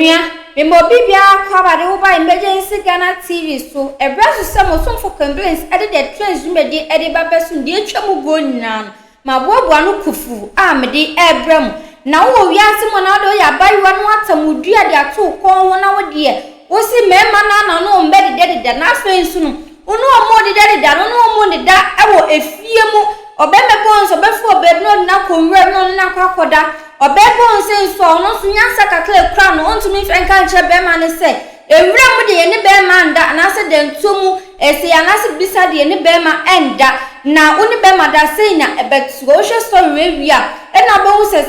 Enua, me mobibia kwaba de oba emergency Ghana TV so e braso some for complaints ede the trends mede ede ba besu de atwa go nyina ma boaboa no kufu a me de ebram na wo wiase mo na do ya bayiwa no atamudua de ato kon ho na wo de wo si mema na no mbede de na afensu no ono omo de no omo de da ewo efie mu obeme bonso befu obedno na konwere no na kwakoda obebo nsenso no so nyansa kakle kra no ontumi fenka nche bema ne se ewura mu de ne bema nda na se de ntomu ese ya na se bisa de ne bema enda na oni bema da sei na ebetu wo hwe story we a na bo se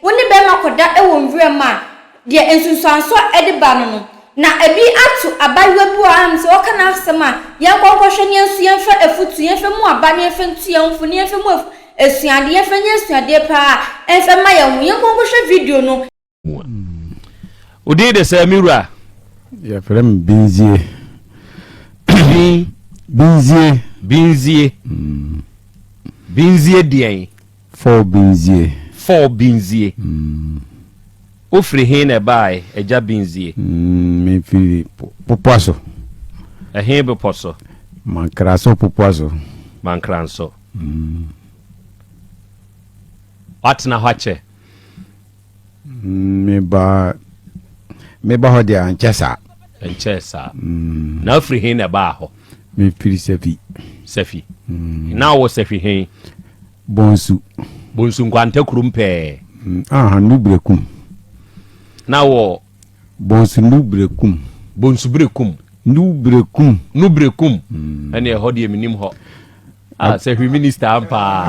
oni bema koda ewo nwura ma de ensunsuanso ede ba no na ebi atu abayiwa bu am se o kana asema yan konkoshe ne ensu yan fa efutu yan fa mu abane fa ntu yan fu ne yan fa mu esuade fanya esuade pa enfa ma ya hu yenkonko hwe video no odi de se miura ya frem binzie binzie dien for binzie ofri hin na bai eja binzie me fi popoaso hin be poso mankraso popoaso mankranso Atna hache me ba hodi anchesa na free hin na ba ho me free sefi na wo sefi hin bonsu nkwanta kurumpe nubrekum na wo bonsu nubrekum ene hodi eminim ho se minister ampa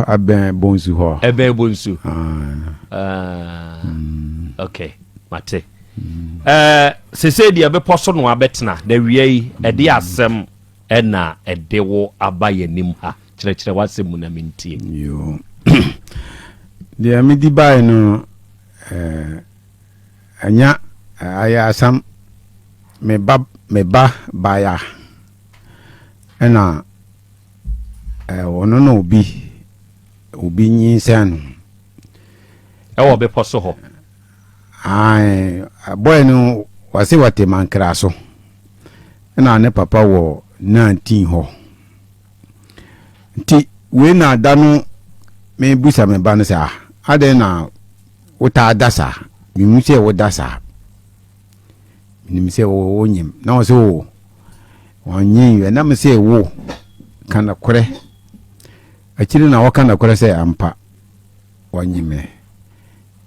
aben bonsu ho bonsu okay mate se se dia be poso no abetena da wiei ede asem na ede wo abaye nim ha kire wasem mu na mentie yo dia mi di bai no anya aya asam me ba baya na ono no obi nyinsan wo be poso ho boy no wase wate mankra so na ne papa wo 19 ho nti we na da no me busa me ba no sa ade na uta dasa mi mu se wo dasa mi se wo nyim na wo se wo wonyin na me se wo kana kore akiri na waka na kore se ampa wanyime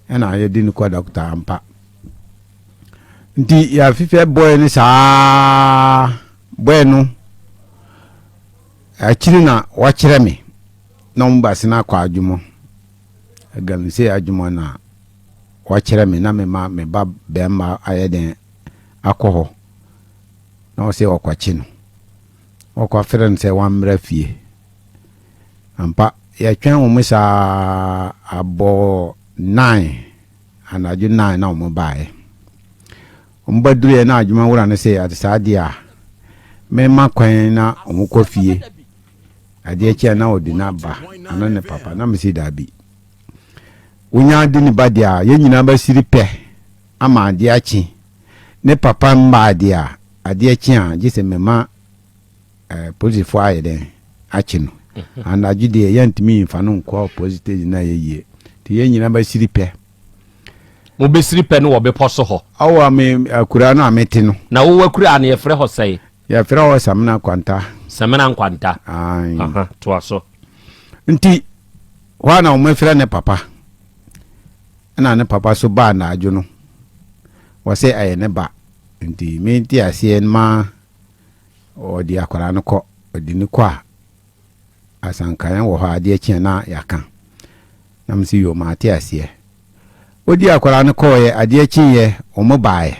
ena ye din kwa doctor ampa nti ya fife boy ni sa boy no akiri na wakire me na mbasi na kwa adwumo agam se adwumo na wakire me na me ba be ma ayeden akoho na o se okwachi no okwa friend se wan mra fie ampa ya twan wo musa abo 9 anaju 9 na wo bae ombadure na adwuma wura ne se adesadia me makwan na omukọ fie ade ekia na odi na ba ana ne papa na mesi dabi unya de ni badia ye nyina ba siri pe ama ade achi ne papa mba ade ekia gise mema police fo ayede achi no anaju de yantimi mfa no nko positive na ye ti ye nyina ba siri pe mo be siri pe no wo be poso ho awa me akura na amete no na wo wakura na ye frɛ ho sei ya frɛ ho samna kwanta aha to aso nti wana o me frɛ ne papa na ne papa so ba na adwo no wo se aye ne ba nti me ti ase ma o di akora no kɔ odi ni kɔ asankan wo ha ade akyi na yaka na msi yo ma ti ase odi akora no kɔ ye ade akyi ye o mo bae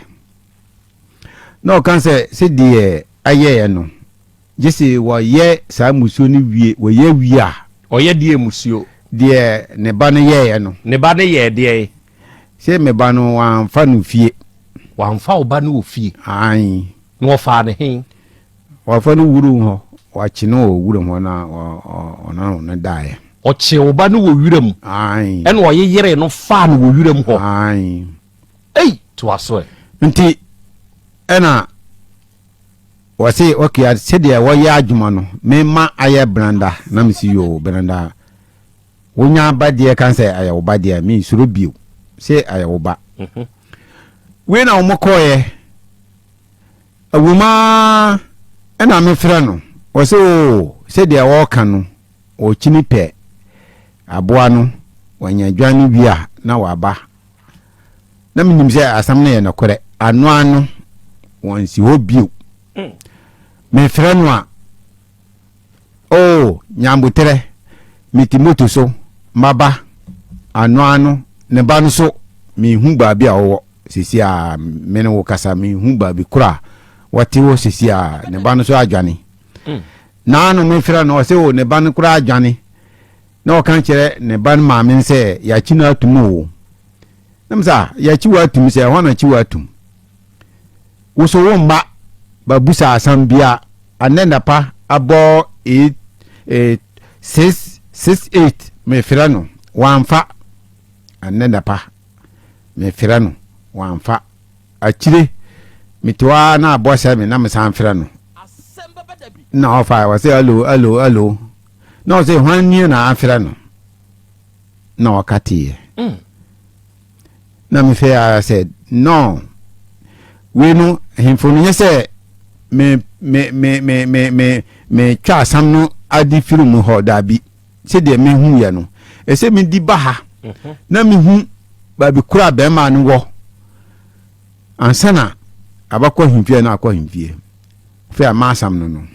no kan se die aye no jisi wo ye sa musuo ni wie wo ye wie a o ye die musuo die ne ba no ye no ne ba no ye die se me ba no wan fa no fie wan fa o ba no ofie ai no fa ne hin wa fa no wuru ho wa chi no wuru ho na ona no dae oche oba no wo wiram ai ene oyeyere no fa no wo wiram ho ai to aso nti ena wase okay said wo ya adwuma no me ma aye branda na msi yo branda wonya badie kan say aye wo badie me suro bio say aye wo ba we na omokoye awuma ena me frɛ no wase o said wo kan no o chini pe aboa no wanya dwane bia na waba na minim sɛ asam na ye na kore ano wansi ho bio me frɛ no a nyambutere mitimoto so maba ano ne ba no so me hu ba bia wo sisi a me ne wo kasa me hu ba bi kura wati wo sisi a ne ba no so adwane na no me frɛ no se o ne ba no kura adwane na o kan kire ne ba no ma me se ya chi na atumu wo namsa ya chi wa atum se ho na chi wa atum wo so wo mba babusa asambia anenda pa abo 668 me firano wanfa anenda pa me firano wanfa achire mitwa na abo sha me na me san firano na ofa wa say hello no say hwan ni na afirano na wakati na me fe said no we no himfo no say me twa sam no adi firu mu ho da bi se de me hu ye no ese me di ba ha na me hu ba bi kura be ma no wo ansana abakọ himfie na akọ himfie fe ama sam no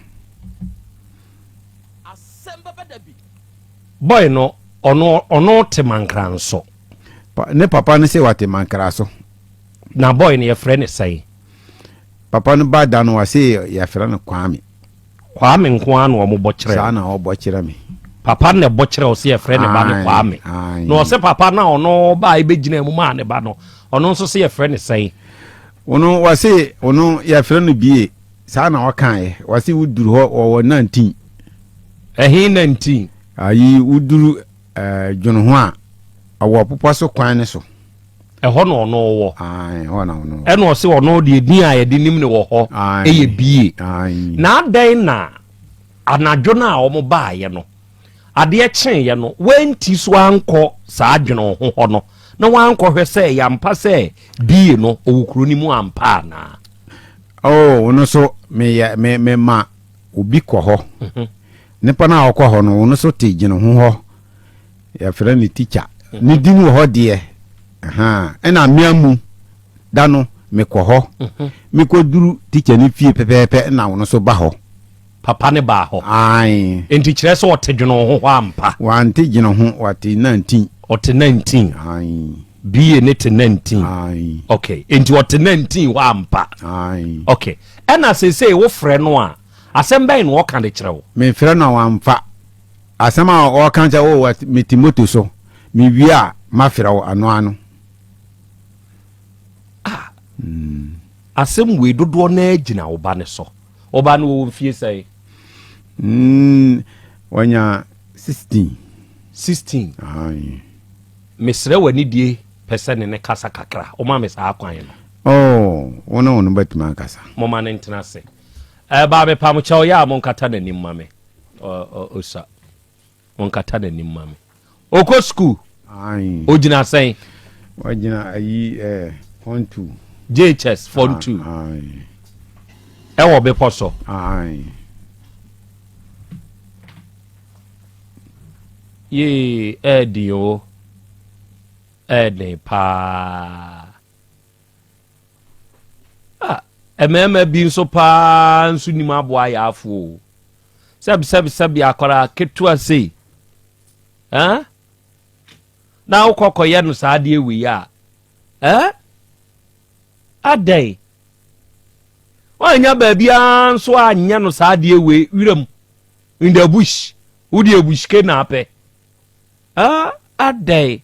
boy no ono te mankra nso ne papa ne se wate mankra so na boy ne ye frɛ ne sai papa no ba da no wase ya frɛ no kwame nko an wo mo bɔkyerɛ sa na wo bɔkyerɛ me papa ne bɔkyerɛ o se ye frɛ ne ba no kwame no se papa na ono ba e begina mu ma ne ba no ono nso se ye frɛ ne sai ono wase ono ya frɛ no bie sa na wakan wase wuduru ho wo 19 19 ayi wuduru dwono ho a awo popo so kwan ne so ɛhɔ no ono wo ho na ono ɛno se ono de din a ye de nim ne wo hɔ eye bie na adan na anadwo na a wo ba ye no ade kyen ye no wenti so ankɔ saa dwono ho hɔ no na wankɔ hwɛ sɛ yampa sɛ bie no owukuro ni mu ampa na ono so me ma obi kɔ hɔ nipa na akɔ hɔ no ono so te gino ho hɔ ya frɛ ni teacher ni din wo hɔ de ena miamu dano mekɔ hɔ mekoduru teacher ni fie pepepe na ono so ba hɔ papa ne ba hɔ enti kyerɛ sɛ ɔte dwono ho hɔ ampa wante gino ho wate 19 ɔte 19 bie ne te 19 okay enti ɔte 19 hɔ ampa okay ɛna sesei wo frɛ no a asɛm bɛn no wɔka de kyerɛ wo me frɛ no wamfa asɛm a wɔka kyerɛ wo metimoto so me wie a ma frɛ wo ano asɛm wei dodoɔ na agina wo ba ne so wo ba no wo mfie sɛ wanya 16 mesrɛ w'ani die pɛsɛ ne kasa kakra wo ma me saa kwan no wona wono batuma kasa moma ne ntena se ba me pam kyɛw ya mo nkata n'anim ma me osa mo nkata n'anim ma me okɔ school ogina sɛn wagina ayi form 2 JHS form 2 ɛwɔ bepɔ so ye ɛdio ɛne pa ɛmɛɛmɛ bi nso paa nso nim aboa yɛ afo sɛbi akɔra ketewa sei na wokɔkɔyɛ no saa deɛ wei a adɛn wanya baabiaa nso anyɛ no saa deɛ wei wiram in the bush wode abushke na apɛ adɛn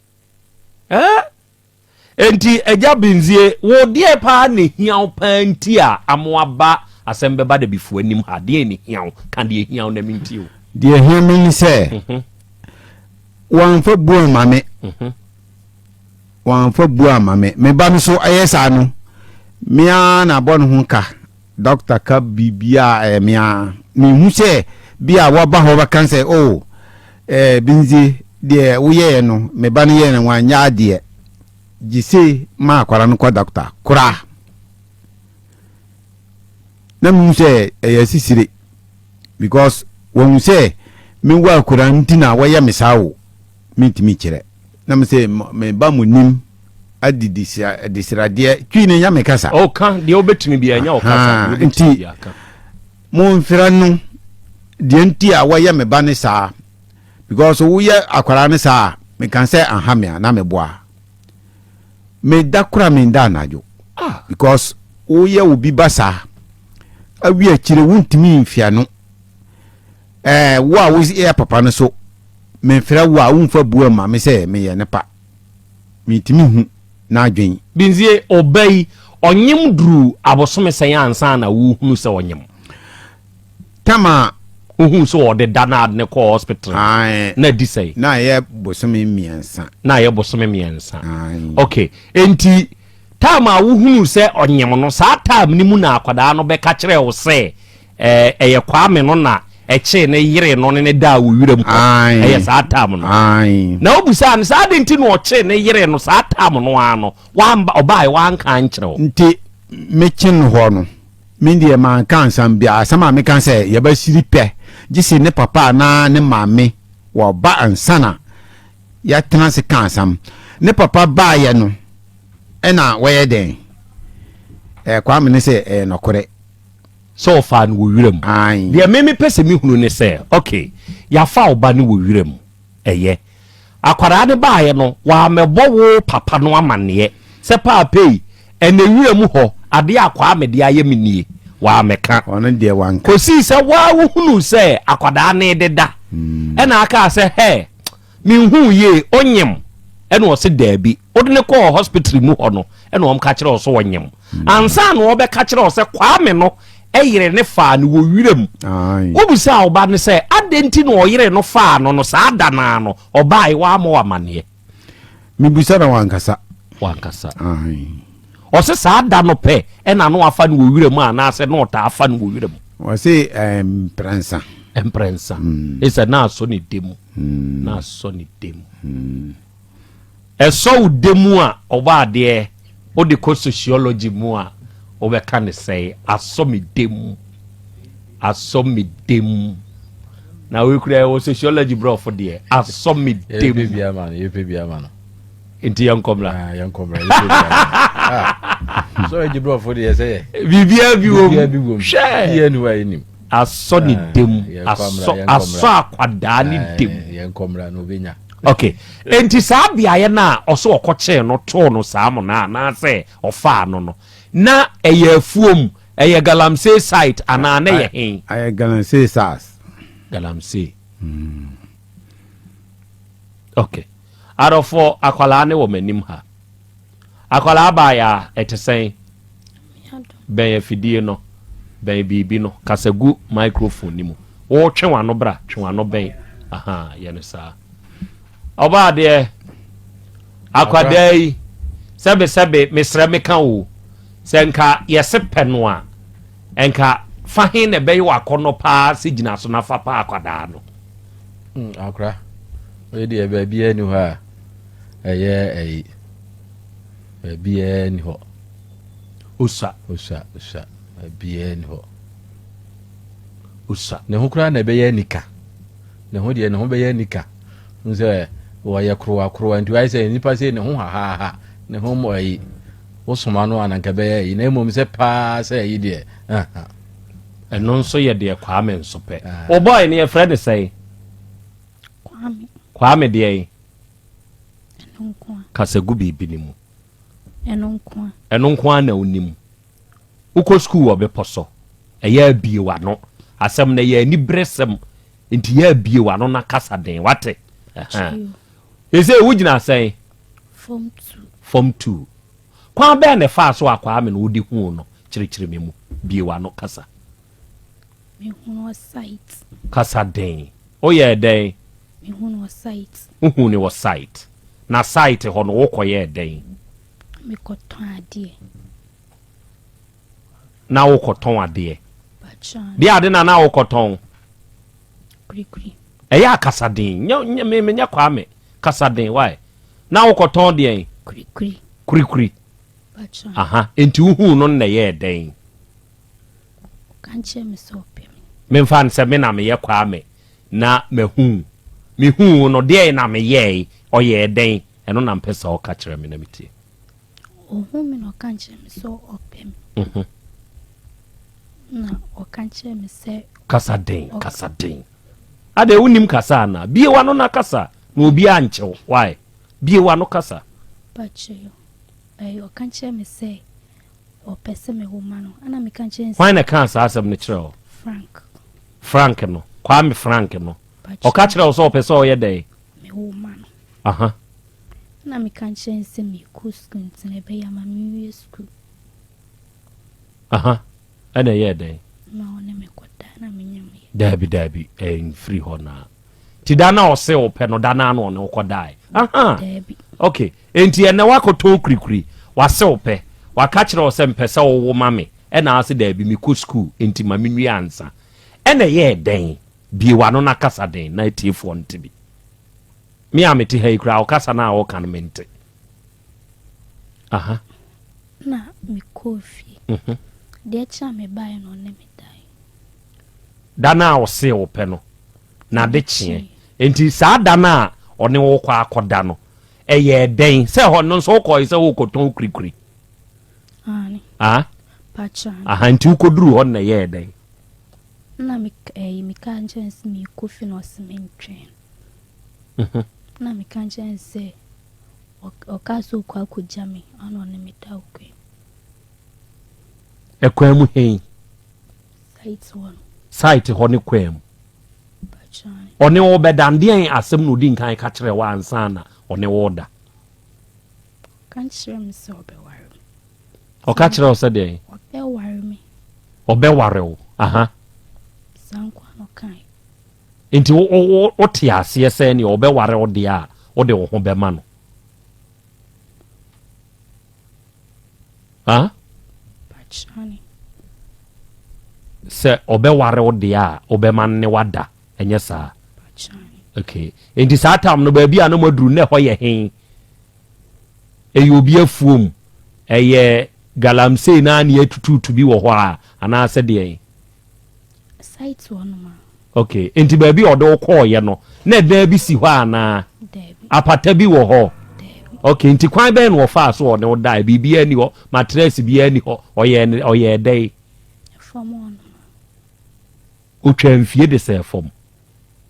enti agya benzie wo deɛ paa ne hiaw paa nti a amoaba asɛm bɛba da bifu anim ha deɛ ne hiaw ka deɛ hiaw na menti o deɛ hiaw ni sɛ wan fa buo mame wan fa buo mame me ba no so ayesa no mia na bon ho ka doctor ka bibia mia me hu se bia wo ba ho ba kan se oh binzi de wo ye no me ba no ye no wan nya de gise ma akwara no kwa doctor kura na me hu se sisire because when say me wa akwara ntina wo ye mesawo mitimi kire na me se me ba mu nim adisirade twine nya mekasa o kan de obetimi bia nya o kasa nti mo mfira no de nti a wo ye me ba ne saa because wo ye akwara ne saa me kan say ahamia na me boa me dakura me nda najo because wo ye obi basa awi akire wuntimi mfia no wo a wo ye papa no so me mfira wo a wo mfa bua ma me say me ye ne pa mitimi hu na adwen binzie obey onyem duru abosome sen ansa na wo hunu se onyem tama ohun so ode dana ne ko hospital na disay na ye bosome miensa okay enti tama wo hunu se onyem no sa tam ni mu na akwada no be ka kire wo se eye kwame no na eche ne yire no ne da wo wiram ko eye sa tam no na obusa ne sa de nti no oche ne yire no sa tam no ano wamba obai wanka nkyerɛ nti mekin ho no mindi man kan sam bia sama me kan se ye ba siri pe gisi ne papa na ne mame wo ba ansana ya tena se kan sam ne papa ba ye no na wo ye den kwa me ne se nokore so fa no wo wiram de me pese mi hunu ne se okay ya fa oba ne wo wiram eye akwara ne ba ye no wa mebo wo papa no amane se papa yi ene wiram ho ade akwa me de aye menie wa meka ono de wanka kosi se wa wo hunu se akwada ne deda ena aka se he mi hu ye onyem ena o se dabi odne ko hospital mu ho no ena om ka kire o so wonyem ansa no obe ka kire o se kwa me no eyire ne fa no wo wiram obusa oba ne se adenti no oyire no fa no sa ada na no oba yi wa mo amane mi busa na wankasa o se sa ada no pe ena no afa no wo wiram ana se no ta afa no wo wiram o se emprensa esa na so ni demu na so ni demu eso demu a oba de o de ko sociology mu a obe kan say asomi demu na we kura o sociology bro for there asomi demu bia man enti yankomla so e bro for there say bibia bi wo share ni wa enim asoni demu aso akwada ni demu yankomla no benya okay enti sa bia ye na oso okoche no to no sa mo na say ofa no na eye afuom eye galamsey site ana na ye hen eye galamsey sas galamsey okay arofo akwala ne wo manim ha akwala ba ya etesen ben ye fidie no ben bibi no kasagu microphone ni mu wo twenwa no bra twenwa no ben aha ye no sa oba de akwadai sebe mesra meka wo senka yesepe no a enka fahin ne bey wakono pa sigina so na fa pa akwada no akra we de be bia ni ha eye bia ni ho usa bia ni ho usa ne ho kra na be ye nika ne ho de ne ho be ye nika nse wo ye kro nti wai se nipa se ne ho ha ne ho mo yi osoma no ananka be yi na emom se pa se yi de eno nso ye de kwa me nso pe o boy ne ye friend say kwame de yi enonkwa kasagu bibi ni mu enonkwa na onim uko school obeposo eya bie wa no asem na ye ni bresem nti ya bie wa no na kasa den wate ese wugina say form 2 kwa be ne fa so akwa me no odi hu no kirikiri me mu bie wa no kasa me hu no site kasa den o ye den Me who was sight. Who ne was sight. Na sight ho no wokoye den. Me koton ade. Na wokoton ade. Bacha. Bi ade na wokoton. Kuri. Eya kasadin. Me nya kwa me. Kasadin why? Na wokoton de. Kuri. Bacha. Aha. Enti hu no na ye den. Kanche me so pem. Me mfan se me na me ye kwa me. Na me hu no de na me ye oye den. Eno na mpesa o ka kire me na meti. Ohu me no kanche me so opem. Na o kanche me se kasadin. Ade unim kasa na. Bie wano na kasa. Na obi anche why? Bie wano kasa. Bacha yo. O kanche me se o pese me humano. Ana me kanche why na kansa asem ne kire o? Frank no. Kwame Frank no. O ka kire o so pese o ye dey. Me humano. Aha. Na me kanche se me ku school ntine be ya ma me school. Aha. Ana ye dey. Ma one me koda na me nyam ye. Dabi free ho na. Ti dana o se o pe no dana no ne ko dai. Aha. Dabi. Okay. Enti ene wakoto kurikuri. Wa se o pe. Wa ka kire o se mpese o wo mame. E na ase dabi me ku school enti ma me nwi ansa. Ene ye den. Bi wano na kasa den na tifo ntibi. Me ameti ha ikra o kasa na o kan mente. Aha. Na me kofi. De cha me bai no ne me dai. Dana o se o pe no. Na de chie. Enti sa dana one wo kwa akoda no. Eye den se ho no so ko ise wo koton kurikuri. Ani. Ah? Pacha. Aha nti ukoduru ho na ye den. Na me me kanje nsi me kofi no sementwen. Na me kanje nsi o kaso kwa kujame ano ne me da okwe. Ekwan mu hen. Site ho ne kwam. Pacha. One wo bedandien asem no di nkan ka kire wa ansana one wo da. Kanche me so be ware. O ka kire o se de. O be ware me. O be ware o. Aha. Sankwa no kan. Enti o te ase se ne o be ware o de a o de wo ho be ma no. Ha? Pachani. Se o be ware o de a o be ma ne wada enye sa. Pachani. Okay. Enti sa tam no ba bia no maduru ne ho ye hen. Eyi obi afuom. Eye galamsey na ne atututu bi wo ho a ana se de. Site one ma. Okay. Enti ba bi odo ko ye no. Na da bi si ho ana. Debi. Apata bi wo ho. Debi. Okay. Enti kwan ben wo fa so o ne wo dai bibia ni ho. Mattress bia ni ho. Oye dey. From one. Otwa mfie de se fom.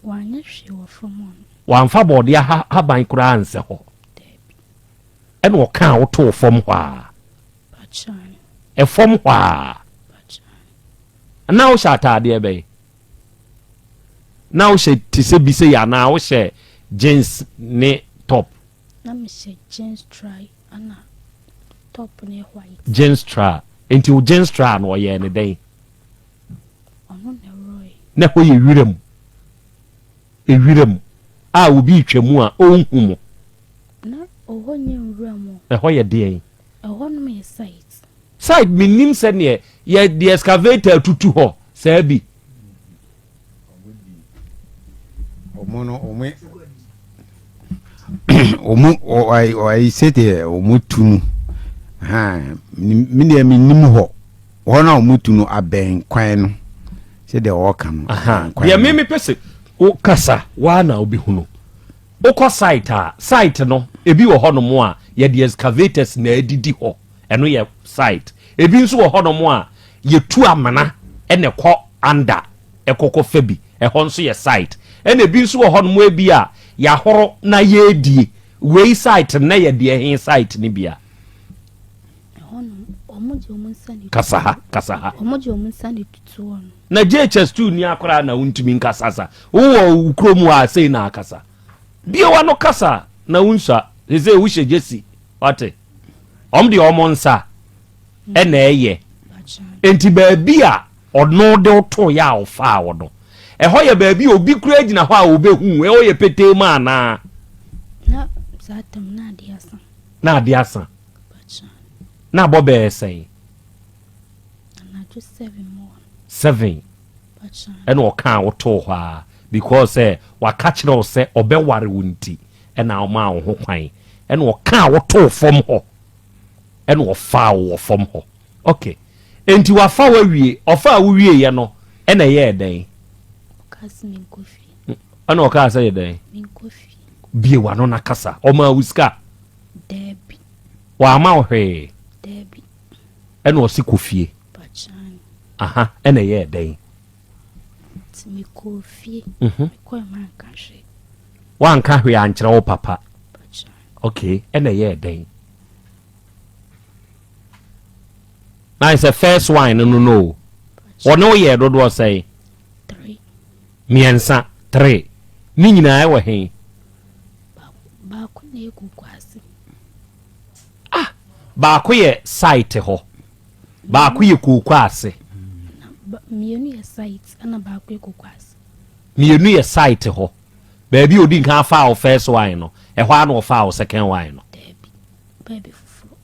Wanya hwe wo from one. Wamfa bode ha ban kura anse ho. Debi. Ene wo kan wo to fom ho a. Pachani. E fom ho a. Pachani. Na wo shata de be. Na wo she tise bi se ya na wo she jeans ne top. Na me she jeans try ana top ne white. Jeans tra. Enti wo jeans tra no ye ne den. Ono ne roy. Na ho ye wirem. E wirem. A obi twemu a onhu mo. Na oho nye nwuramo. E ho ye de. Oho no me site. Side minim se ne ye the excavator tutu ho. Sa bi. I said omutunu ha me nim ho wona omutunu aben kwan no se de o kan aha ya me pese o kasa wa na obi hunu o ko site no ebi wo ho no mo a ye the excavators na adidi ho eno ye site ebi nso wo ho no mo a ye tu amana ene ko under ekoko fabi e ho nso ye site ene ebi nso wo ho no mo ebi a ya horo na ye die we site na ye de hin site ni bia omoje omunsani kasa omoje omunsani tutu ono na JHS Student ni akora na untumi nkasasa wo ukromu a sei na akasa bia wa no kasa na unsa eze wo hye jesi wate omde omonsa ena eye enti ba bia ono de to ya ofa wodo hoye baby obi kura gina ho a obehu hoye pete ma na zatem na adiasa na bobe say na just 7 and o kan wo to ho because wa catch no say obeware wonti and na ma wo ho kwan and o kan wo to fom ho and wo fa wo fom ho okay enti wa fa wa wie ofa wo wie ye no and ye den kasmin kofi ana o ka say den min kofi bie wa no na kasa o ma wuska debi wa ma hwe debi and o si kofie bachan aha and ye den mi kofi ko ma ka hwe wan ka hwe ankyere wo papa bachan okay and ye den nice a first wine no what no ye do do say 3 miensa 3 ni nyina e wo he ba ko na ekukwase ba ko ye site ho ba ko ye kukwase mienu ye site ana ba ko ekukwase mienu ye site ho ba bi odi kan fa o first wine no e ho ana o fa o second wine no baby foforo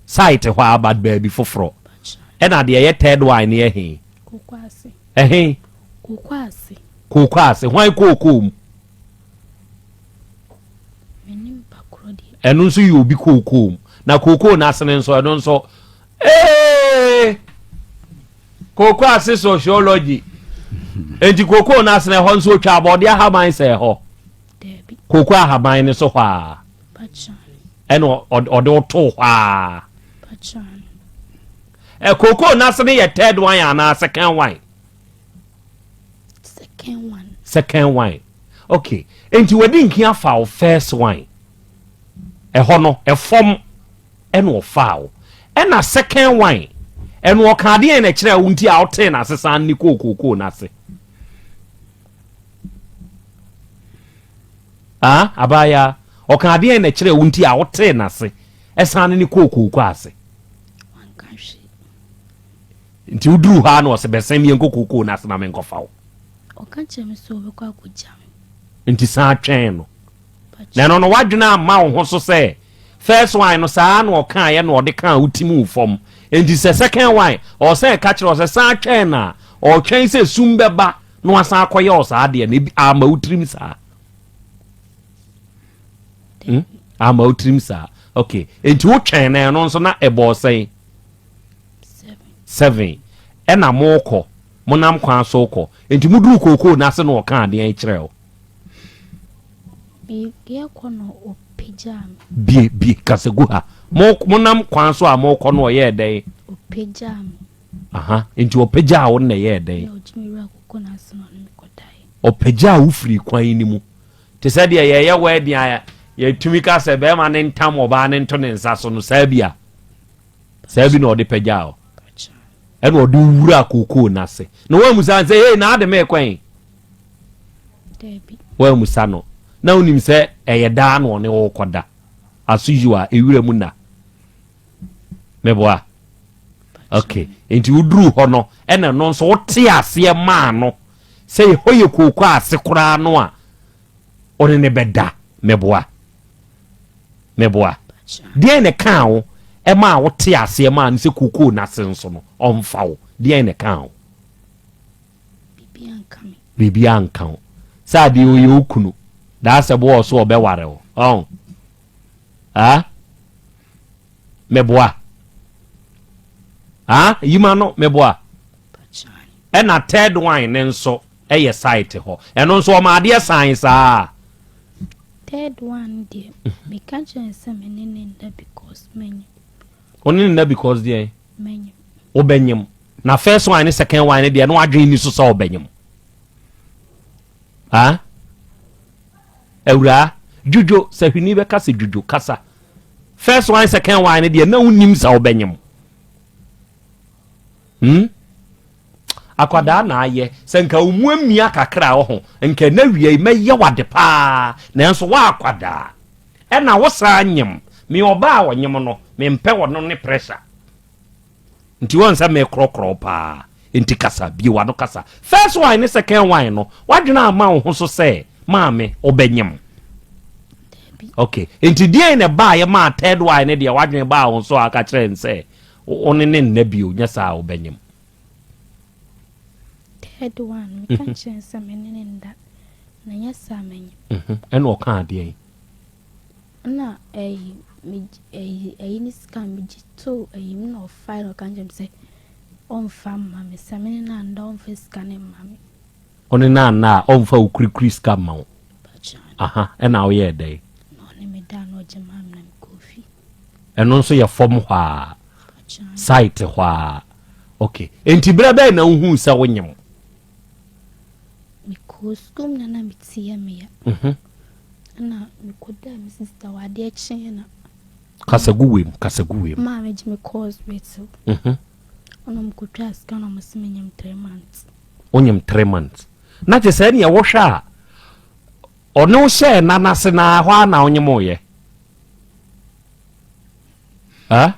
site ho abad baby foforo e na de ye third wine ye he kukwase he kukwase hwan kokom menim bakro de enu nso yi obi kokom na koko na asene nso enu nso kokwase sociology enti koko na asene ho nso twa abode ahaban se ho debi koko ahaban ne so ho a bachan enu ode to ho a bachan koko na asene ye third wine ana second wine second wine okay enti wedi nkia fa o first wine ho no fom eno o fa o na second wine eno o ka de na kire wo nti a wote na sesan ni kokoko na se abaya o ka de na kire wo nti a wote na se esan ni kokoko ase nti uduru ha na o se besem ye kokoko na se na men kofa o okanche me so be kwa kujam nti sa atwen no na no wadwena ma wo ho so se first wine no sa na o kan ye na o de kan utimu fom nti se second wine o se ka kire o se sa atwen na o twen se sumbeba no asa akoye o sa ade na ama utrim sa ama utrim sa okay nti wo twen na no so na ebo se 7 ena moko monam kwa so ko enti muduru koko na se no ka ade an kireo bi ye ko no opejam bi kasegu ha monam kwa so a moko no ye den opejam aha enti opeja wo na ye den yo jimiru akoko na se no kodai opeja wo firi kwan ni mu te se de ye we dia ye tumi ka se be ma ne ntam oba ne nto ne nsa so no sabia sabi no de peja o and what do wura koko na se no wa musa say hey na ade me kwan debi wa musa no na unim se eye da no ne wo koda asu yiwa ewura mu na meboa okay enti uduru ho no ena no so wote ase ma no say hoye koko ase kura no a one ne beda meboa die ne kan wo e ma wote ase ma no se koko na se nso no onfa wo die ne kan wo bibi ankan sa di oye okunu da se bo so obeware wo meboa yima no meboa e na third wine ne nso e ye site ho eno nso o ma de science third one de me can chance menene nda because menye oni nda because de menye obenyem na first wine ne second wine de no adwen ni so so obenyem ewra jujo sahwini be kasa jujo kasa first wine second wine de na unim sa obenyem akwada na aye senka umuamia kakra wo ho nka na wie meye wade pa na enso wa akwada e na wo sa anyem me oba wo nyem no me mpe wo no ne pressure nti won sa me krokro pa enti kasa bi wa no kasa first wine ne second wine no wadwena ama wo ho so say maame obanyem okay enti die ne ba ye ma third wine ne de wadwene ba wo so aka kire nse one ne nnabio nya sa obanyem third one me kan kire nse me ne nda na nya sa manyem eno ka ade na ni scam me to no file kan jem say on fam mama samene na nda on face scanning mama one na on fa ukrikri scam ma aha ena wo ye dey no ne me da no jema na me kofi eno nso ye form hwa site hwa okay enti bra be na hu sa wonyem me ko skum na na mitia me ya na me ko da me sister wa de chen na kasaguwem mama je me cause beto ono mkutwa scan no msimenyem 3 months onyem 3 months na je se ne wo hwa ono share na nase na hwa na onyem ye ha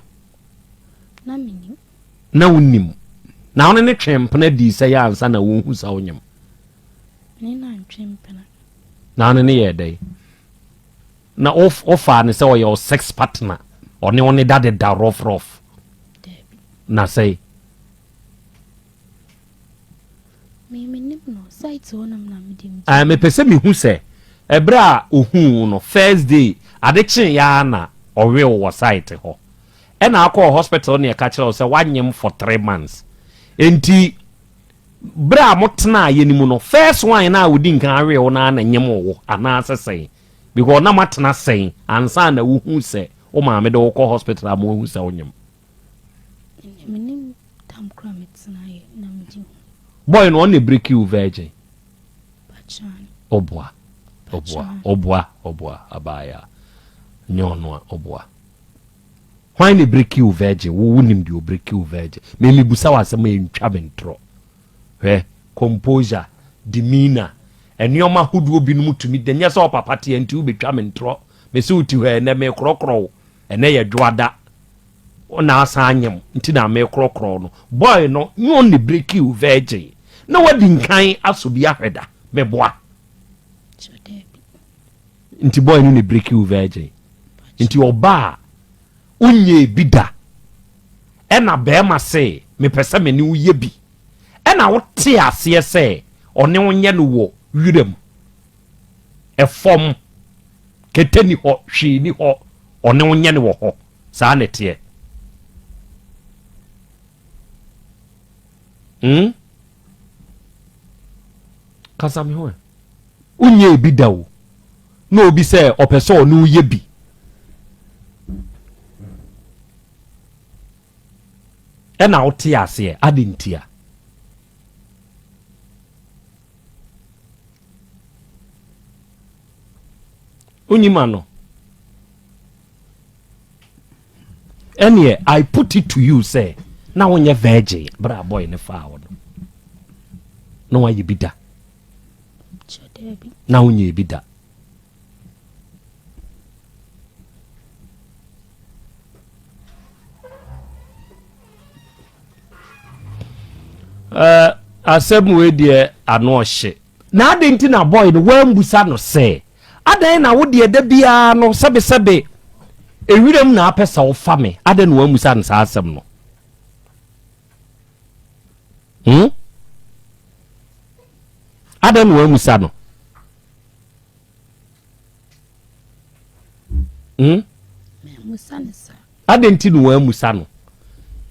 na mini na unim na one ne twempena di se ya ansa na wo hu sa onyem ni na twempena na one ne ye dai na ofa ne se o your sex partner one that da rough na say me no site wonam na medim me pese me hu se ebra ohu no first day adechen ya na owe wo site ho e na akọ hospital ne ka kire se wanyem for 3 months enti bra motena yenimu no first one na wodi nkan awe wo na nyem wo ana asese because na matena sen ansa na wo hu se o ma me de wo hospital am wo hu se onyem menim tam kra metena ye na medim boy no on break you virgin bachan obwa abaya nyono obwa why ne break you virgin wo wunim de break you virgin me libusa wasem entwa bentro composure demeanor enioma hudu obinum tumi de nya so papa te anti wo betwa mentro me se uti he na me krokro ene ye dwoada ona asanyem nti na me krokro no boy no nyon ne break you virgin na wadi nkan asobi ahweda meboa nti boy no ne break you virgin nti oba unye bida ena be ma se me pese me ni uye bi ena wote ase se one wonye no wo wirem efom keteni ho hwi ni ho one wonye no wo ho saa ne te kasami ho unye bida wo no obi se opeso no uye bi ena wote ase adintia unyima no enie I put it to you say na wonye virgin bra boy ne fa wo no wa yibida na wonye yibida asem we de ano ohye na adenti na boy no wambusa no say adan na wo de da bia no sebe ewirem na apesa wo fa me adan no wamusa no sa asem no adan no wamusa no musa ne sa adenti no wamusa no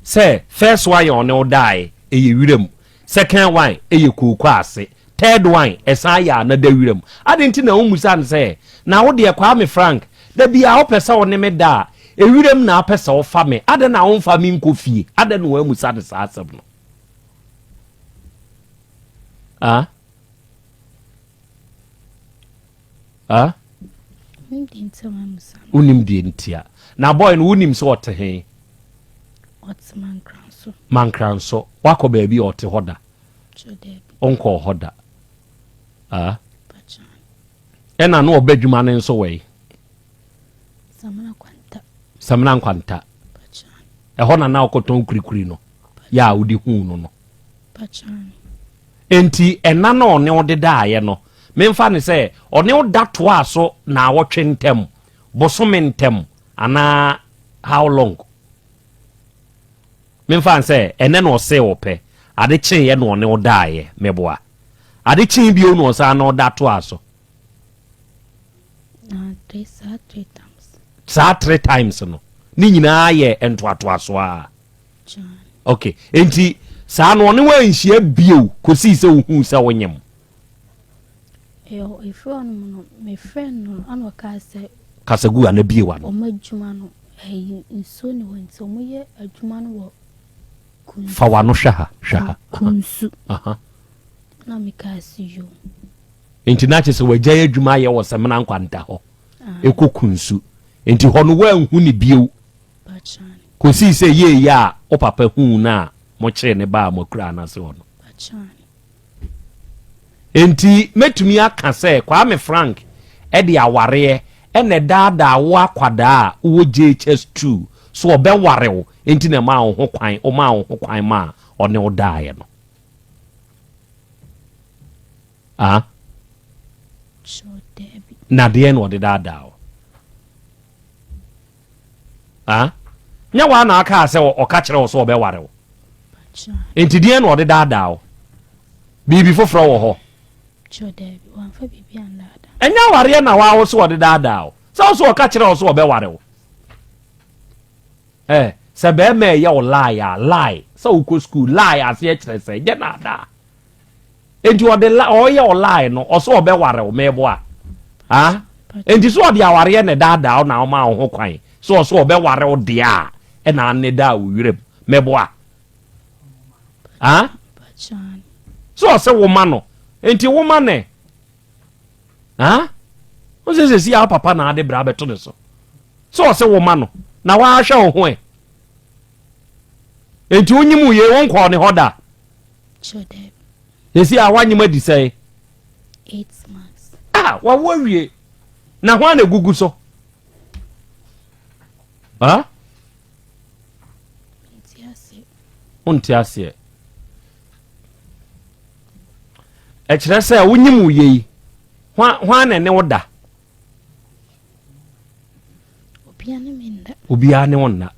say first one on no die eye wirem second one eye kuku ase third one esa ya na da wirem adenti na umusa ne say na wo de kwa me frank da bia wo pesa wo ne me da ewirem na apesa wo fa me ada na wo fa me nkofie ada na wo musa de sa asem no unim di ntia na boy no unim so ote he mankranso wako baby ote hoda onko hoda ena no obadwuma ne nso we samana kwanta ehona na okoton kurikuri no ya udi hu no Pachan. Enti ena no ne odeda ye no. Memfa ne se one oda to aso na wotwe ntem. Bosome ntem ana how long? Memfa se ene no se ope. Ade chen ye no ne oda ye meboa. Ade chen bi onu osa na oda to aso. 3 times. Sa 3 times no. Ni nyina ye entoato aso a. John. Okay. Enti sa no ne wan hia bio kosi se ohu se wonyem. Yo if you no my friend no an kasagu ana bio ano. O madwuma no nso ne wonti o moye adwuma no wo fa wano shaha kunsu. Na me kasi yo. Enti na che se wagya adwuma ye wo semena nkwanta ho. Ekokunsu. Enti ho no wanhu ne bio. Pachan. Kosi se ye ya o papa hu na mo kire ne ba mo kura na se ho no. Pachan. Enti metumi aka se Kwame Frank e de aware e ne daada wo akwada wo JHS 2 so obe ware wo enti na ma wo ho kwan o ma wo ho kwan ma o ne wo daaye no. Sure Debbie. Na de no de daada wo. Nya wa na aka se o ka kire wo so obe ware wo. Pachan. Enti de no de daada wo. Bibi foforo wo ho. Sure Debbie. Wan fa bibi andada. Enya ware na wa wo so de daada wo. So o ka kire wo so obe ware wo. Se be me ye o lie. So u ko school lie as ye kire se je na da. Enti o de o ye o lie no o so obe ware wo mebo a. Enti so o de aware ne daada na o ma ho kwan. So obe ware wo de a e na ne da wo wirem mebo a. Pachan. So se wo ma no. Enti wo ma ne. O se si a papa na ade bra beto ne so. So se wo ma no. Na wa ahwe wo ho e. Enti onyimu ye won kwa ne hoda. Sure Debbie. Yesi a wanyima di sei 8 months. Wa wawie. Na ho na gugu so. Unti ase. E kire se wonyimu ye. Hwa na ne woda. Obiane minda. Obia ne wonna.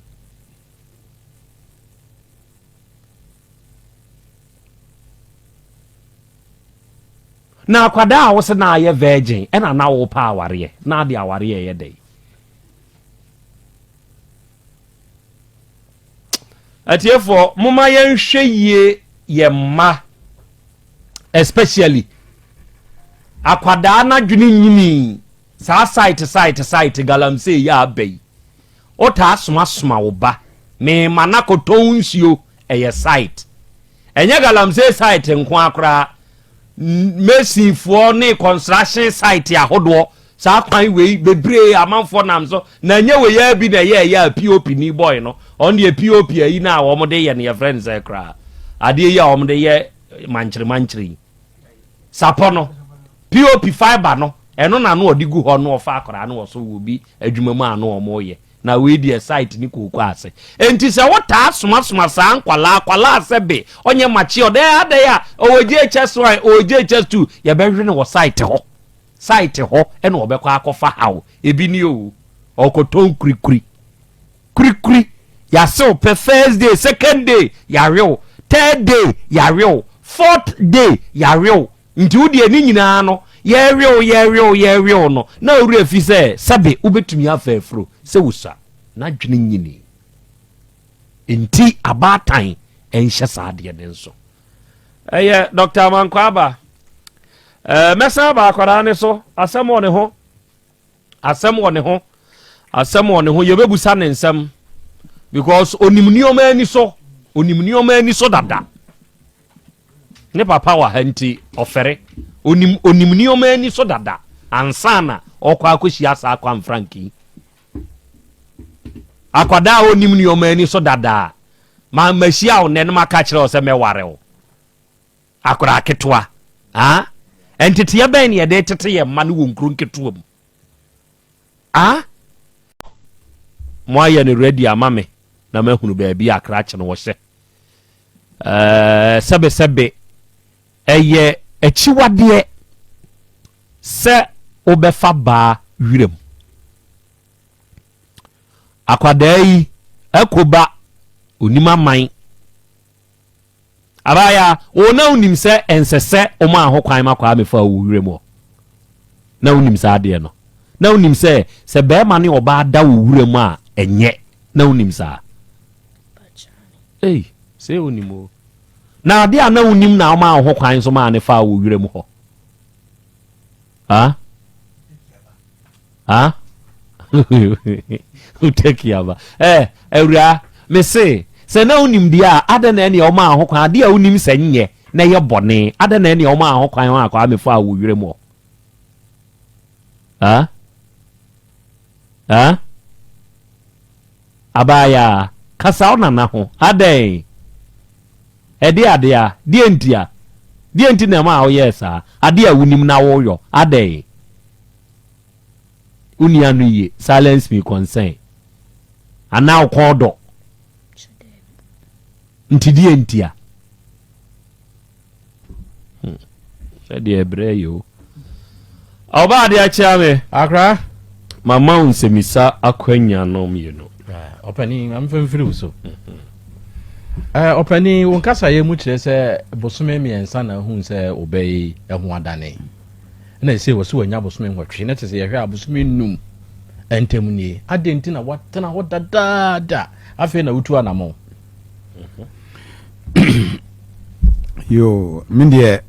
Na kwada wo se na ye virgin e na wo pa aware na de aware ye dey. Atiefo muma ye nhwe ye ma especially akwada na dwene nyini sa site galamse ya abai o ta asoma wo ba me manakoto nsuo eye site enye galamse site nko akra Messi for ne construction site ahodo sa kwan we bebre amanfo nam so na nye we ya bi na ya POP ni boy no on the POP ayi na wo mo de ye ne friends ekra ade ya wo mo de ye manchiri sapo no POP fiber no eno na no odigu ho no ofa akra na wo so wo bi adwumamu anu o mo ye na we die site ni kokko ase enti se wota asoma sa kwala asebe onye machi ode ade ya o JHS 1 o JHS 2 ye be hwe ne wo site ho ene obekọ akofa hawo ebi ni o okoton kurikuri ya so pe first day second day ya real third day ya real fourth day ya real nti udi eni nyina no ye real no na ori afi se sabe ubetumi afafro se wusa na dwene nyini enti abatan enhye saade den so Dr. Mankwaba mesa ba akwara ne so asem wo ne ho yebebusa ne nsem because onimnioma ani so dada ne papa wa hanti ofere onimnioma ani so dada ansana okwa akoshi asa akwa Frankie akwada onimnioma ani so dada ma mashia wo ne maka kire o se meware wo akwara ketwa entity ya ben ye de tete ye ma no wonkru nketuom mo aye ne ready amame na mahunu ba bi akra che no wo hye sebe eye echiwade se obefa ba wirem akwadai ekoba onima man abaya ona unim se ensese oma ahokwan makwa mefa wirem na unim se ade no na unim se be ma ne oba da wirem a enye na unim sa se unimo na ade a na unim na oma ahokwan so ma ne fa wirem ho utekiaba ewura me se na unim dia ada na ene oma ahokwan dia unim se nye na ye bone ada na ene oma ahokwan akwa me fa wirem ho abaya kasa ona na ho adai edi adea die ntia die nti na ma oyesa adea unim na woyo adai unianu ye silence me concern ana okodo nti die ntia sadi ebreyo oba de achiame akra mama unsemisa akwanya no mieno opani am famfiri so opani won kasa ye mu kire se bosome miensa na hu se obey ehu adane na se wo so wanya bosome nwotwe na tese ye hwe abosome num entem ni adenti na watena hodada afi na wutu anamo yo mindie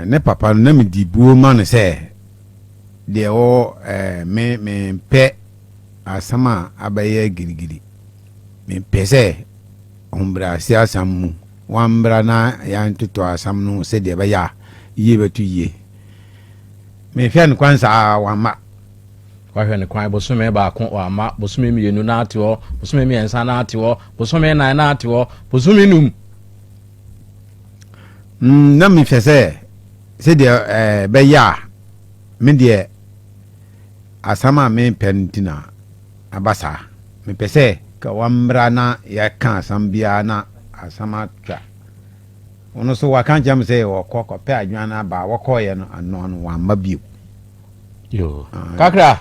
ne papa na me dibuo ma no se de o me pe asama abaye girigiri me pese ombra si asamu wambra na ya ntuto asam no se de baya ye betu ye me fian kwansa wama kwa hwe kwan bosome ba ko wama bosome mienu na ate ho bosome miensa na ate ho bosome nan na ate ho bosome num na me fese se de baya me de asama me pentina abasa me pese ka wambra na ya kan sambia na asama twa ono so wakan jam se okoko pe adwana ba wokoye no ano no wamba bio yo kakra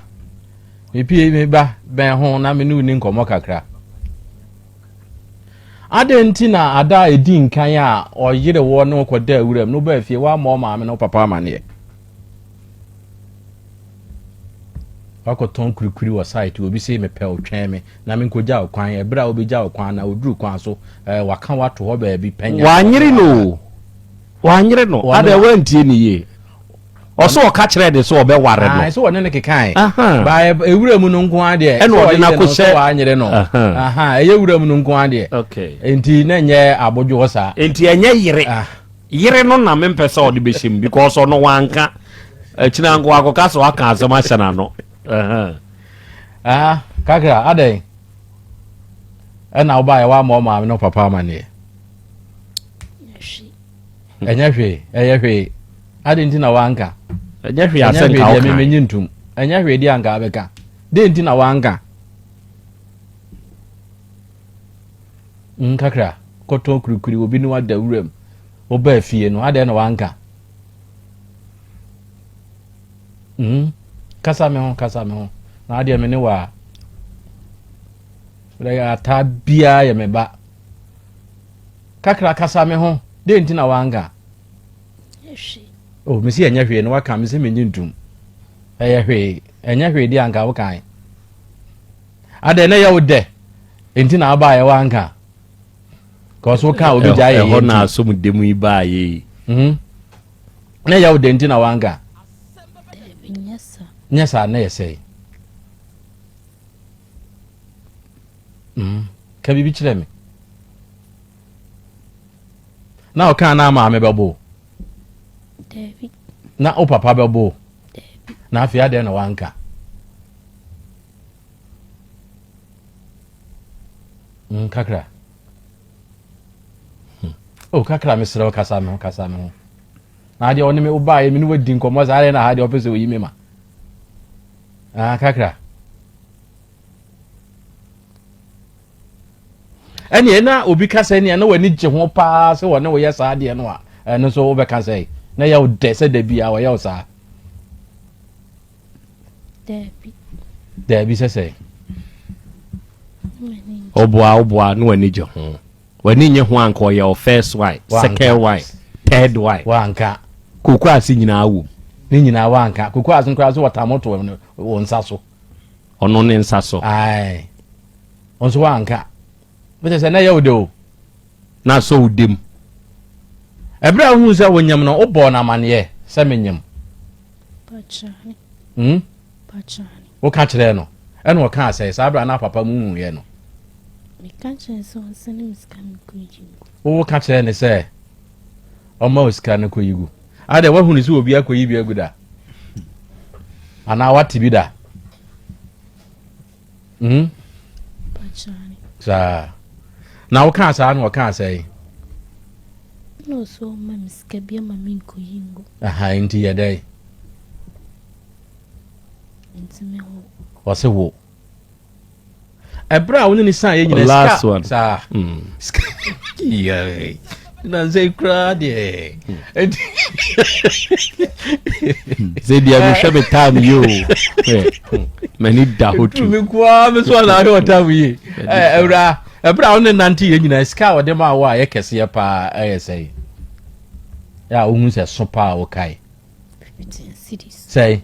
epi me ba ben ho na me nu ni nkomo kakra adenti na ada edi nkan a oyire wo no koda awuram no ba fie wa ma me no papa amane wako ton kurikuri wa site obi se me pe otwen me na me nkoja okwan ebra obi ja okwan na oduru kwan so waka wato ho ba bi penya wanyere no ada wantie ni ye oso o ka kire de so obe ware no so wone ne kekan ba ewura mu no nko ade ene ode na ko hye wanyere no ewura mu no nko ade okay enti na nye abodwo sa enti enye yire no na me mpesa ode be shim because ono wanka china ngo akoka so aka azama hyana no kakra ade ena oba ya wa ma me no papa amane enya hwe eye hwe ade nti na wanka enya hwe asenka o kan menyi ntum enya hwe di anga abeka de nti na wanka kakra koton kurukuri obi ni wada wuram oba afie no ade na wanka kasa me ho na ade me ne wa ya tabia ya meba kakra kasa me ho de nti na wanga oh mesi enya hwe no waka mesi menyi ntum eye hwe enya hwe di anga wokan ade na ya wode nti na aba ya wanga ko so ka obi ja ye ho na asum demu iba ye na ya wode nti na wanga nyesa na yesei ka bibi kire me na o kan na ma me bebo David na o papa bebo na afia de na wanka kakra o kakra me sere o kasa me na ade oni me uba ye me no wadi nkomo za na ade opese o yime ma kakra Any na obi ka say ne na wani gye ho pa say wona wo yes ade no a no so wo be ka say na ya wo de say da bia wo ya wo sa Debbie say Oboa no wani gye ho wani nye ho anko ye first wife second wife third wife wanka koku asi nyina awu ni nyina wanka koku aso nkra so watamoto wo nsa so ono ne nsa so ai onso wanka bete say na ya wo de o na so udem ebra hu say wonyam no obo na mane say menyam pachani wo ka kire no eno wo ka say sabra na papa mu hu ye no me ka kire so onse scam kuyigu wo ka kire ne say omo scam kuyigu ade wa hu ni so obi akoyi bi aguda ana wati bi da pachani sa na wo ka sa no wo ka say no so mam skabia mami kuyigu aha inti ya dai intime ho wase wo ebra woni ni san ye nyina last one sa yeah na say cry de ze dia me hwe betam yo mani da hotu me kwa me so na ho tam yi ebra woni nanti ye nyina ska wo de ma wo a ye kese ye pa say ya ohun se so pa wo kai 15 cities say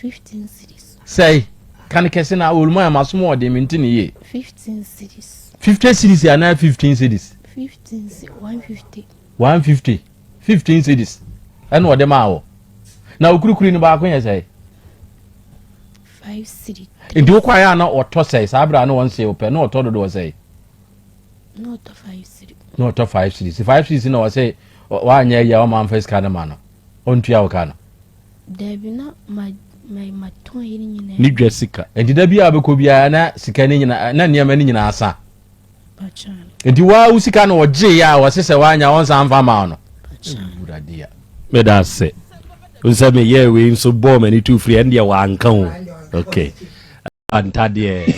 15 cities say kan kese na olmo ya maso mo de minti ni ye 15 cities 50 cities ya na 15 cities 150 15 cities and what dem awo na okurukuri ni ba akon say 5 cities ndi wo kwa ya na oto say sabra na won say ope na oto do say not 5 cities no oto 5 cities 5 cities na wo say wa anya ya o man face kana ma no ontua wo kana debi na my ton yini nyina ni dwasika ndi da bia be ko bia na sika ni nyina na niam ni nyina asa pachani ndi wa usika na oje ya wo se wa anya won san fa ma no pachani me da se unsa me ye we nso bo mani tu free and ya wa anka o okay antade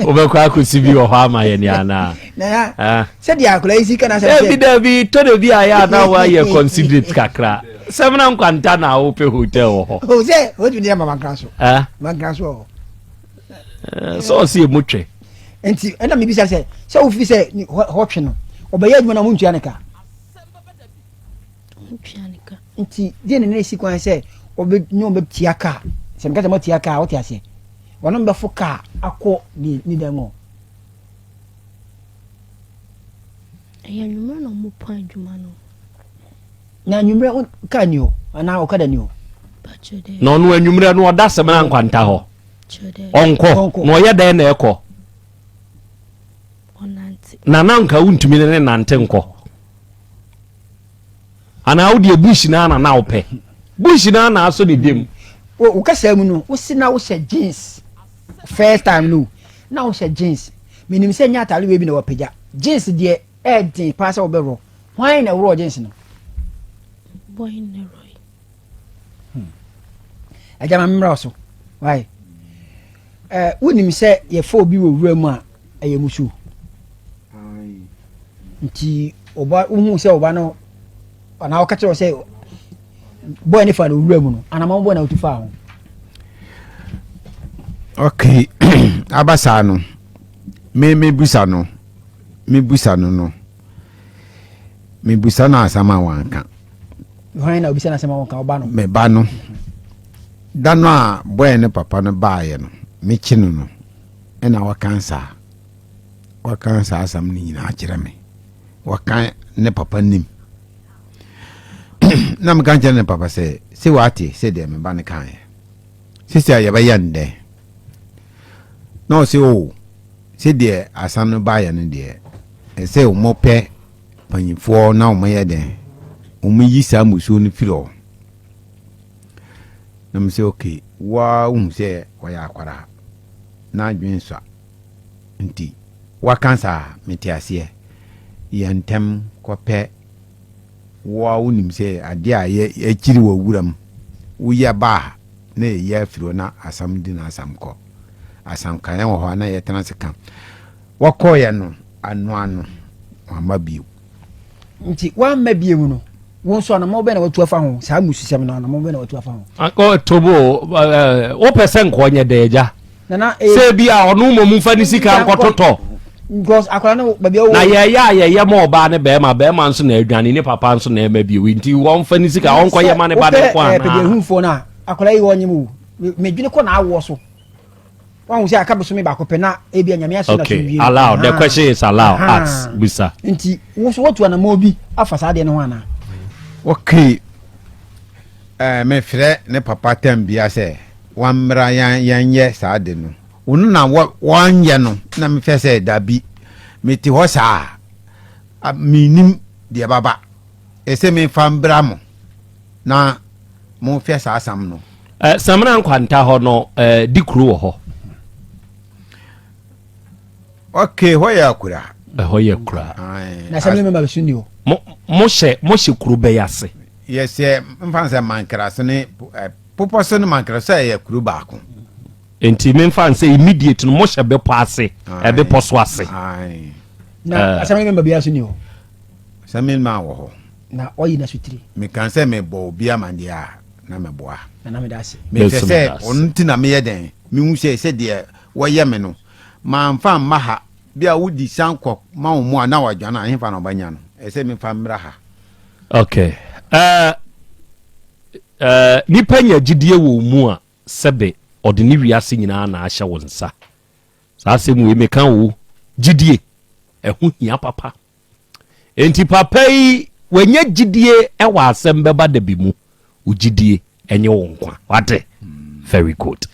obekwa akusibi wo ha ma ye ni ana na se dia akula isi kana se bi da bi to de bi aya na wa ye considerate kakra semna nkwanta na wo pe hotel ho o se o di mama kraso makraso so si emotwe enti ena mi bi se o fi se ho twe no obeya adwuma na mu ntua neka enti die ne esi kwan se obe nyo be tiaka se mka mo tiaka o tiase wono mbe foka akọ ni demo ya nyumra no mo pa adwuma no na nyumra ka ni o ana o kada ni o pachode no no anwumra no oda semna nkwanta ho chode onko no ye den na ekọ onanti na nanka wuntumi ne nante nkọ ana wo de bush na na ope bush na aso de dem o kasa mu no wo sina wo hye jeans first time no na wo hye jeans minim se nya atare we bi na wo pagya jeans de din pass wo bero why na wo jeans no boy ne roy ajama mmra so why wonim se ye fo bi wo wura mu a eye musu nti oba uhu se oba no ana o kache o se boy ni fa no wura mu no ana ma boy na otu fa ho okay abasa no me busa no no me busa na asama wanka why na obisa na asama wanka oba no me ba no dano a boy ne papa no baaye no me chinu no ena wakansa asam ni nyina akire me wakan ne papa nim na me kan ne papa se wati se de me ba ne kan sister ya ba yande no se o se de asam no baaye no de se o mo pe panyifo na o mo ye de o mo yi sa muso no firo na me se okay wa se wa ya kwara na adwen so nti wakansa metiasie yantem kope wa unim se ade a ye akiri wo wuram uya ba na ye afiro na asam di na asam ko asam kan wo ho na ye tena se kan wakoye no ano wama bio nti wama bio no won so na mo be na watu afa ho saa mususem na mo be na watu afa ho akọ tobo o person ko nye deja na se bi a onu mo mu fa ni sika nkototo because akwara na baby o na ye mo ba ne be ma nso na adwane ni papa nso na ema bi nti won fa ni sika won ko ye ma ne ba ne kwa na pe de hu fo na akwara yi wonye mu medwene ko na awo so wan say aka beso me ba ko pe na e bia nyame ase na so wie allow the question is allow ask bisa nti wo so watu na mo bi afa sa de ne ho ana okay me frɛ ne papa tambia sɛ wamra yan ye saa de no wonu na wanye no na me fɛ sɛ dabi meti hɔ saa minim de baba ese me fambra mo na mo fɛ saa sam no samana nkwanta hɔ no di kuro wɔ hɔ okay hɔ ya kura hɔ ya kura na samle me ba sunni ho mo hye kuro bɛ yase yes mfa sɛ mankras ne popos ne mankras ya kuro ba ko enti me mfa sɛ immediate no mo hye bɛ pɔ ase bɛ pɔ so ase na samle me ba bia sunni ho samle ma wɔ hɔ na oyi na sutiri me kan sɛ me bɔ bia mandia na me boa na me dase me sɛ onti na me yeden me hu sɛ de wɔyɛ me no ma mfa maha bia wudi sanko ma wo mu ana wadwana ahemfa na obanya no ɛsɛ me fa mra ha okay nipa nya gidie wɔ mu a sɛbe ɔde ne wiase nyinaa na ahyɛ wo nsa saa sɛ mu me kan wo gidie ɛho hia papa enti papa yi wanya gidie ɛwɔ asɛm bɛba da bi mu ugidie enye wo nkwa wate very good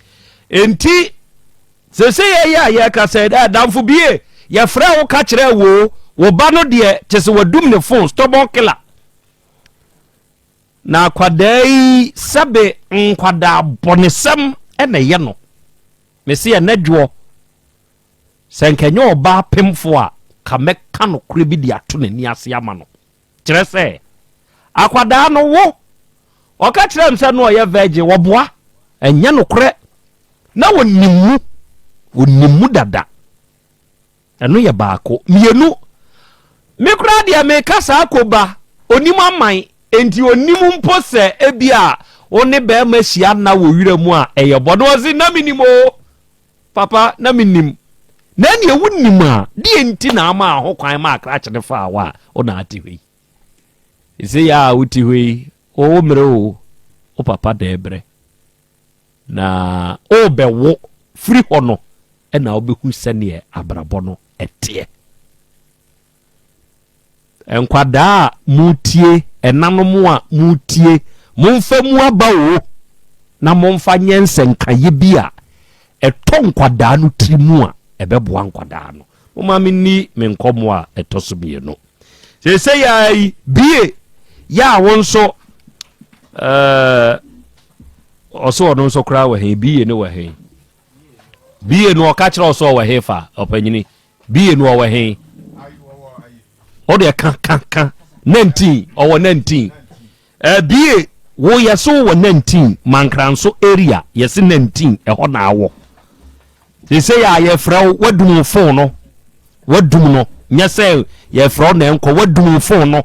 enti sese ye ka say da damfo bie ye fra wo ka kire wo ba no de tese wadum ne phone stubborn killer na kwadai sabe nkwada bonesem ena ye no me se ye nadwo senkenyo oba pemfo a ka meka no kure bi de ato nani ase ama no kire se akwada no wo oka kire mse no ye virgin wo boa enye no kure na wonimu dada eno ye baako mienu mikura de me kasa akoba onimu aman enti onimu mpo se ebia one be ma hia na wo wire mu a eye bodo ozi na minimo papa na minim na ne wonimu a de enti na ama ho kwan ma akra kye fa wa ona ati hwi ise ya uti hwi o mre o papa de ebre na o bewo free hono ena obehu sene abrabọ no etie enkwada mutie enanom a mutie momfa mu abawo na momfa nyensen kaye bia eto nkwada no trimu a ebeboa nkwada no moma menni menkomo a etoso bie no se yai bie ya wonso oso no so kra wa he bie no wa he bie no ka kira oso wa he fa opanyini bie no wa he o de kan 19 owo 19 bie wo yeso wo 19 mankranso area yesi 19 ho na awo se ya ye fra wadum phone no wadum no nyese ye fra na enko wadum phone no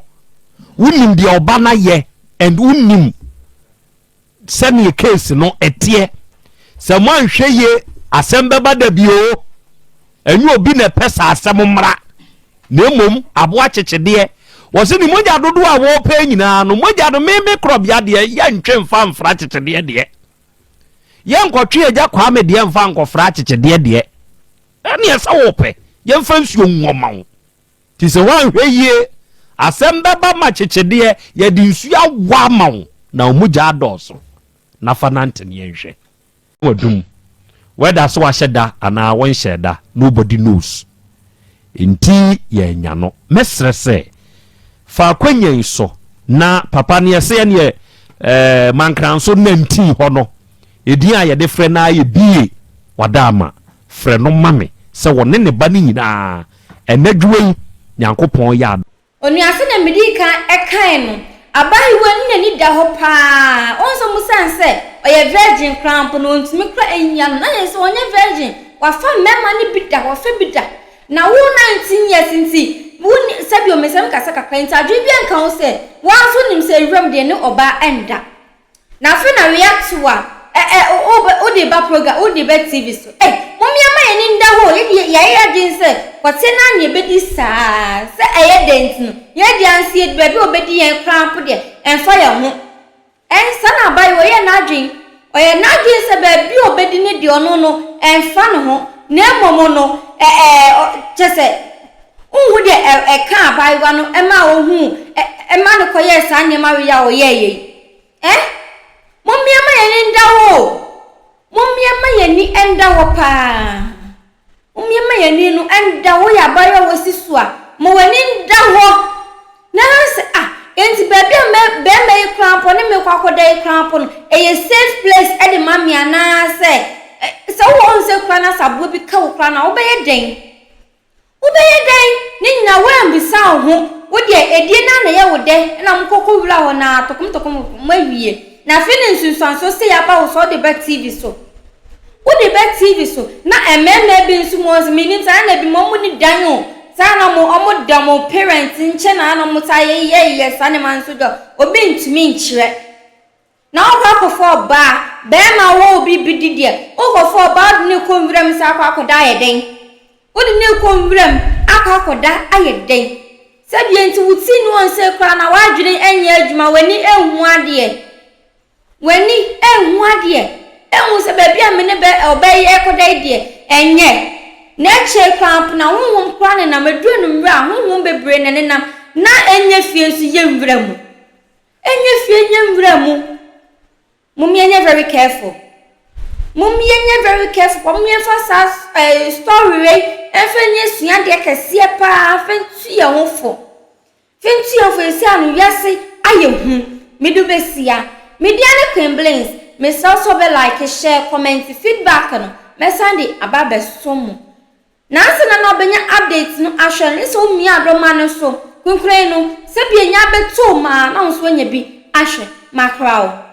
unim de oba na ye and unim send your case no etie someone hwe ye asembe bada bio enyu obi na pesa asem mra na emom abo akyekyede wo se ni moja dodo a wo pa nyina no moja do meme krobia de ya ntwe mfa mfra akyekyede de ye nkotwe agya kwa me de mfa nkofra akyekyede de ene esa wo pe ye mfa nsuo nwoma wo ti se wan hwe ye asembe ba ma akyekyede ye de nsuo awa ma wo na moja adoso na fanante ne yenhwe wadum whether so asheda ana won sheda nobody knows enti ye nya no mesre se fa kwanyen so na papa ne yese ne mankranso 19 ho no edin a ye de frɛ na ye bie wadama frɛ no mame se wonne ne ba ne nyina enadwuwe nyankopɔn ya onuase na medika ekan no abai wani ni da ho pa onso musanse oye virgin cramp no ntimi kra enya no na yeso onye virgin wafa mema ni bida wafa bida na wo 19 years nti wo sabi o mesem kasa kakra nti adwe bi anka wo se wo aso nim se ewram de ne oba enda na fe na react wa o de ba program o de ba TV so mommy ama ye ni nda ho ye ya din se kwate na ne bedi saa se eye dent no ye di ansie ba bi obedi yen cramp de enfa ye ho sana bai wo ye na adwen oye na adwen se ba bi obedi ne de ono no enfa no ho na momo no chese unhu de ka bai wa no ema ohu ema no koye sa ne ma we ya o ye mommy ama ye ni nda ho mommy ama ye ni enda wo pa mommy ama ye ni no enda wo ya bayo wo sisu a mo wani nda ho na se enti baby be me crampo ne me kwakoda crampo no safe place e de mami ana se wo onse kwa na sabo bi ka wo kwa na wo be ye den ni nyina wo ambisa ho wo de edie na ye wo de na mkoko wura ho na tokom mawie na fini nsunsuanso se ya ba wo so de ba TV so wo de ba TV so na ememe bi nsu mo minim sa na bi mo mu ni danyo sa na mo omo da mo parents nche na mo ta ye sa ne man so do obi ntumi nchire na o ka fo ba be ma wo obi bididie o ko fo ba ne konwram sa akoda ye den wo de ne konwram akoda aye den sabi enti wuti ni won se kwa na wadwene enye adwuma wani ehu ade wani ehu ade ehu se ba bia me ne be obayi ekoda ide enye na che camp na honhom kwa ne na maduro no mra honhom bebre ne nam na enye fie nso ye nwra mu enye fie nye nwra mu mummy enye very careful mummy emfa story we enfenye sua de kese pa fentu ye hofo esi anu yase aye hu medu besia media ne complaints me so be like share comment feedback no me sande ababe somo na asena na obenya updates no ahwe ne so mi adoma ne so kunkure no se bi enya beto ma na so nya bi ahwe makrao